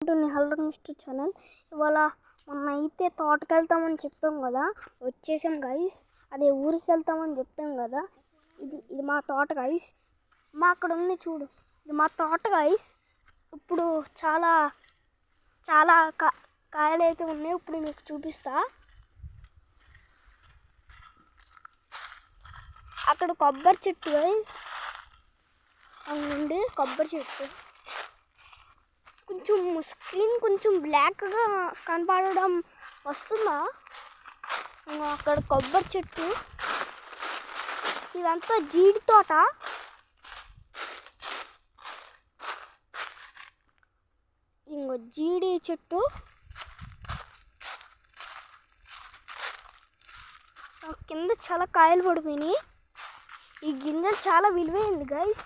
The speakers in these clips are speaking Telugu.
To Nihal mister channel. ఇవాళ మొన్న అయితే తోటకి వెళ్తామని చెప్పాం కదా, వచ్చేసాం గైస్. అదే ఊరికి వెళ్తామని చెప్పాం కదా. ఇది మా తోట గైస్. అక్కడ ఉంది చూడు, ఇది మా తోట గైస్. ఇప్పుడు చాలా చాలా కాయలు అయితే ఉన్నాయి. ఇప్పుడు మీకు చూపిస్తా. అక్కడ కొబ్బరి చెట్టు గైస్, అవునండి కొబ్బరి చెట్టు. కొంచెం స్క్రీన్ కొంచెం బ్లాక్గా కనపడడం వస్తుందా? అక్కడ కొబ్బరి చెట్టు, ఇదంతా జీడి తోట. ఇంకో జీడి చెట్టు. కింద చాలా కాయలు పడిపోయినాయి. ఈ గింజలు చాలా విలువైంది గైస్.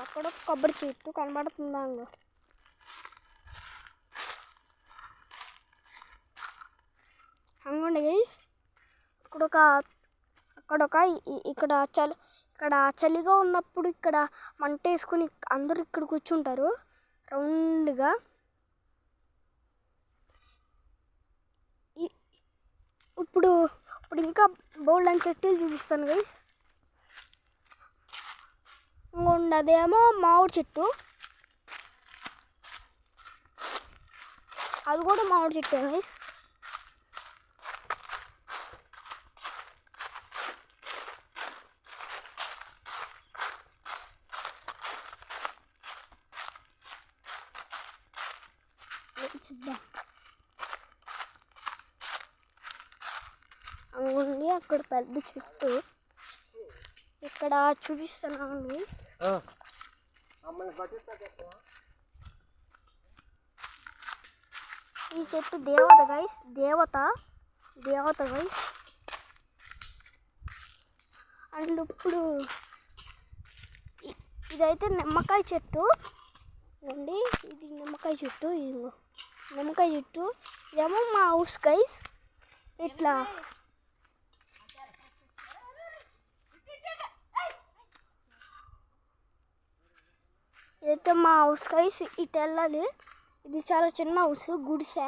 అక్కడ కొబ్బరి చెట్టు కనబడుతుందా? అంగండి గైస్, ఇక్కడ చలిగా ఉన్నప్పుడు ఇక్కడ మంట వేసుకుని అందరూ ఇక్కడ కూర్చుంటారు రౌండ్గా. ఇప్పుడు ఇంకా బోల్డ్ అని చెట్టులు చూపిస్తాను గైస్. అదేమో మామిడి చెట్టు, అది కూడా మామిడి చెట్టు గైస్. అంగుండి అక్కడ పెద్ద చెట్టు, ఇక్కడ చూపిస్తున్నాను. ఈ చెట్టు దేవత గైస్, దేవత గైస్. అండ్ ఇప్పుడు ఇదైతే నిమ్మకాయ చెట్టు అండి. ఇది నిమ్మకాయ చెట్టు, ఇదేమో మా హౌస్ గైస్. ఇట్లా ఇదైతే మా హౌస్ గైస్. ఇటు వెళ్ళాలి. ఇది చాలా చిన్న హౌస్, గుడిసె.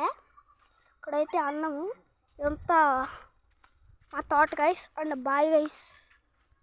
ఇక్కడైతే అన్నము. ఇదంతా మా తోట గైస్. And bye guys.